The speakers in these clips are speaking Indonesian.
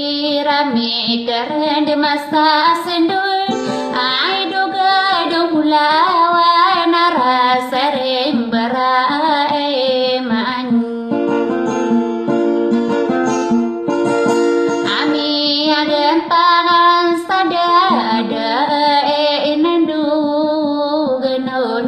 irami keren di masa sendul ai duga dong pulawa nara sering beraeman ami agen tangan sada ada nandu genon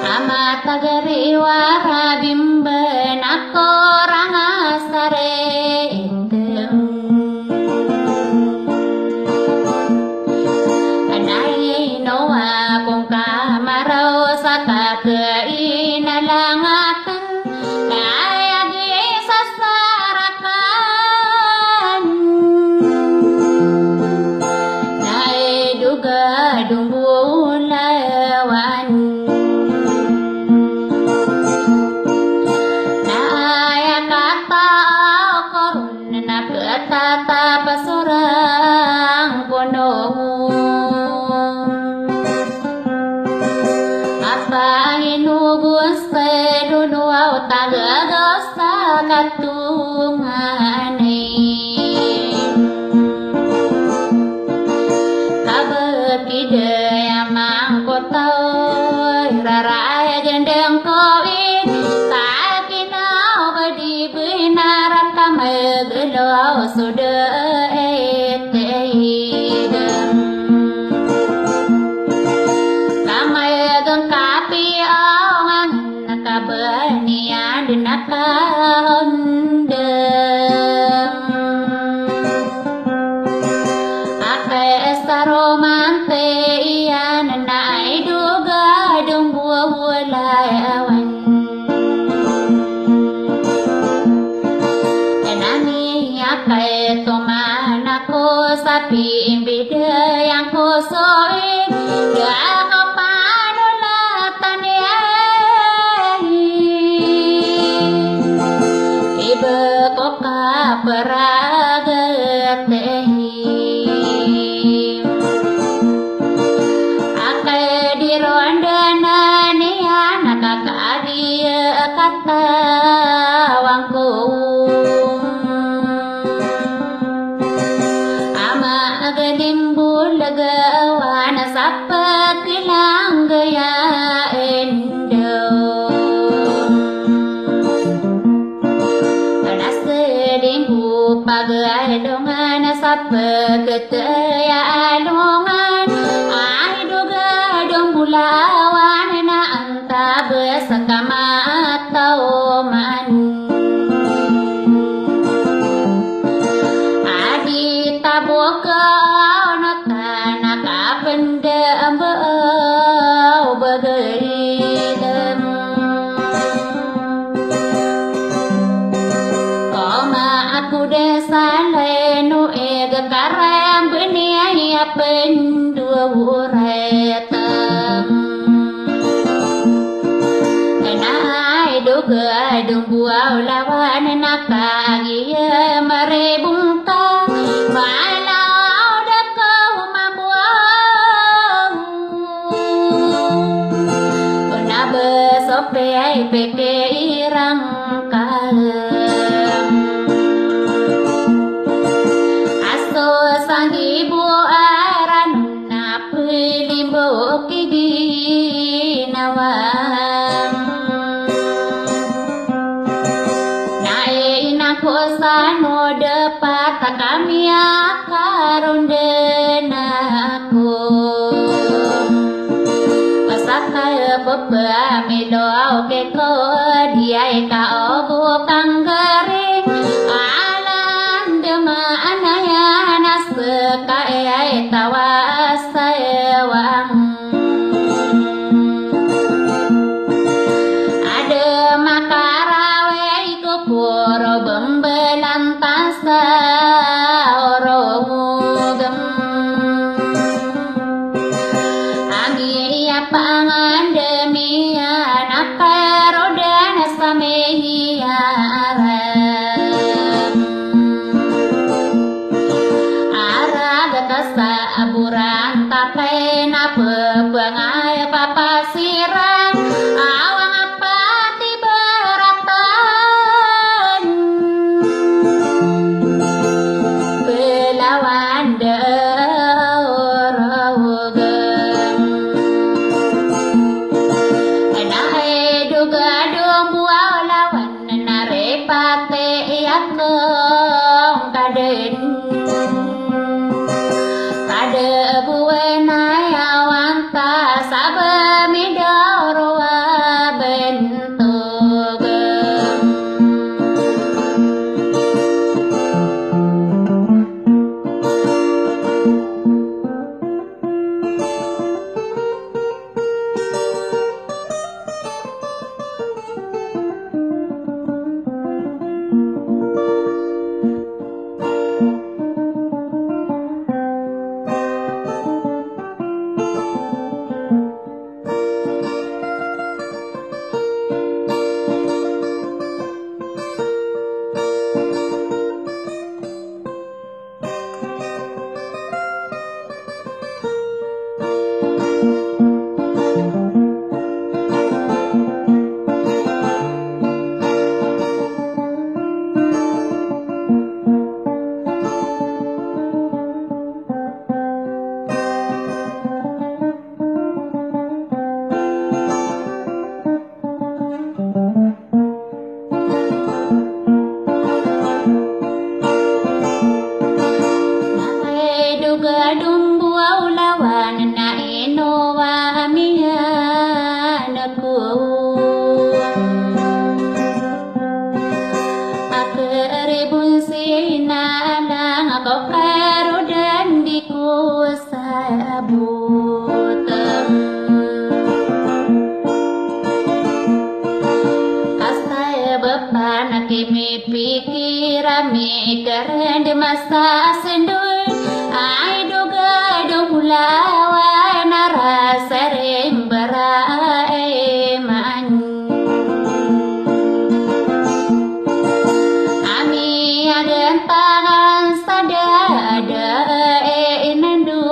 amat agari wara bimben aku rangasare intem anai noa kong kamarau saka keinalangatan ayagi sasarakan nai duga dumbulawan tata pasurang kono apa inugus pedunu au tagagos takatungane kabepide amang kotau raraya gendeng koin sakinau badi benar kamegelo sudah etehidem kamegeng kapi awangan nakabanian dinakahondem ake estaromante iyan nai duga dumbuah wulai awan kay toman ako sa piimbide yang kusoy ako panulatan ibe ko ka paragatehim akay di rondanan niya nakakadi katawang ko gelimbul lagawan sapat kilang gaya endo karena sedingku pagai dongan sapat ketaya alungan ai duga dong bulawan na anta besakama atau man taboka notana kapende ambau bagaidam koma aku desa lenu ega karam benia pendua uretam kenai duga dumbuau lawan nakagi marebungta malau dekau mabuang pernah besopai peke irang kalem aso sang ibu aran napelimbo kiginawan nae nakosano depat kami akarondenaku pasakai bebami doa keko dia ka obu kanggering alan dema anaya nas bekai tawasayawang ada makarawe iku puro bembelan tasa oromugem angia pangan demian akarodan samehiaram araga kasa aburan tapena bebengai papasiran awang apati beratan yakong kaden kade buena yawanta sabe midorwa bentog Pikirami keren di masa sendul ai duga dongulawa nara sering beraeman ami agen tangan sadada nandu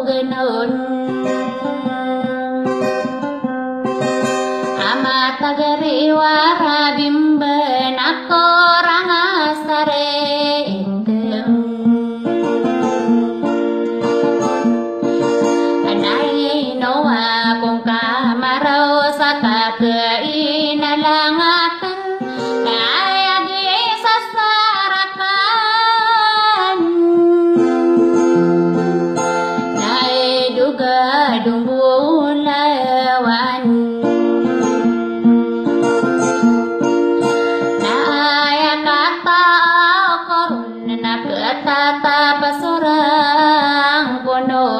genon amat agari warabimben aku orang asare indem anai noa kong kamarau saka keinalangatan ayagi sasarakan nai duga dumbulawan tata pasurang kono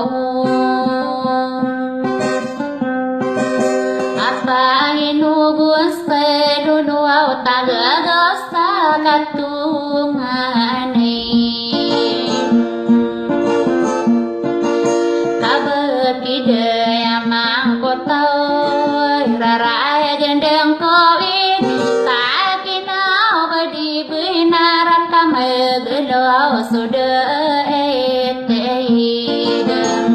apa inugus pedunu au tagagos takatungane kabekide amang kotau raraya gendeng koin sakinau badi benar kamegelo sudah etehidem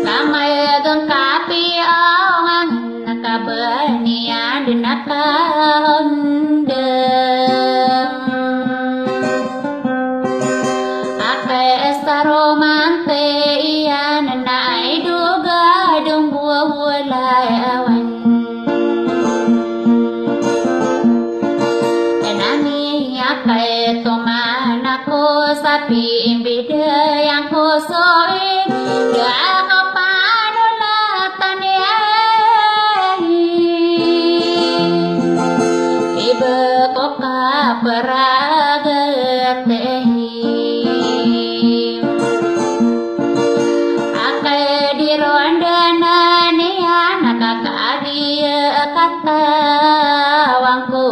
kamegeng kapi awan nakabanian dinakahondem ape estaromante iyan nai duga dumbuah wulai awan kay tuman ako sa piimbide yang kusoy ga kapanulatan ibe ko kaparagat akay di rondana niya nakakadi katawang ko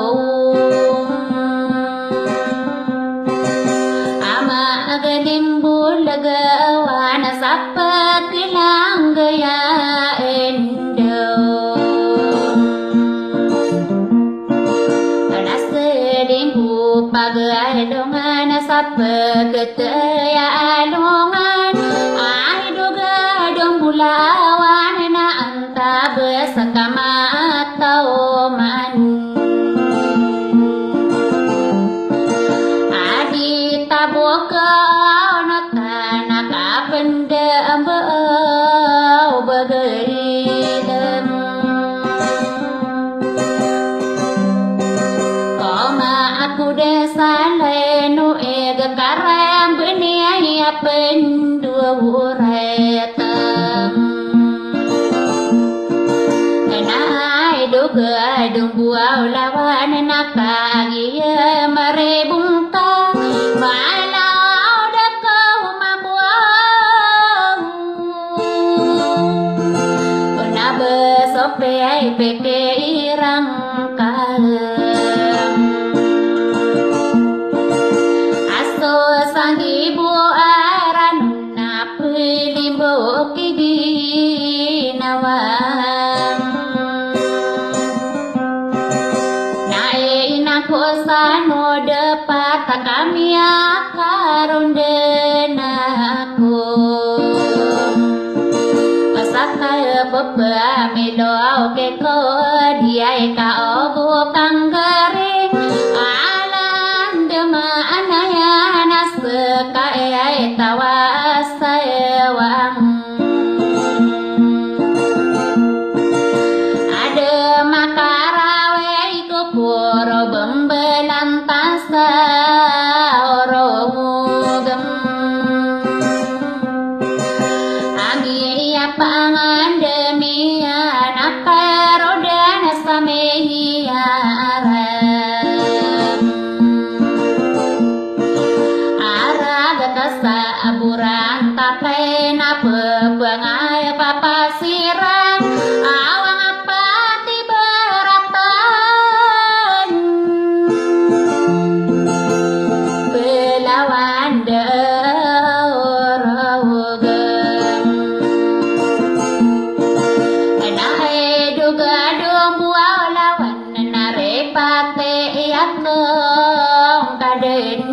galimbul lagawan sapat kilang gaya endo anas selingkuh pagai dongan sapat ketaya alungan ai duga dong bulawan na anta besakama atau man taboka nak benda ambau bagailam bên đua vũ rè tâm nai do ke dung buau lawan nakagi mare bungta malau da kau mabuang na besope ai peke irang kalem aso sangi bu aran na pelimbo kigi nawang Kosano depat kami akarun denaku Pasaka beba melo ke ko dia ka obu kanggering alan dema anaya nas ka ai tawasa wang ada makarawe iku puro bembelan tasa oromugem agi pangan demi anak rodan samehi arag kasa aburan tapena bebengai papasiran awang apati beratan belawan deurogem nae duga dong buau lawan narepate yakong kaden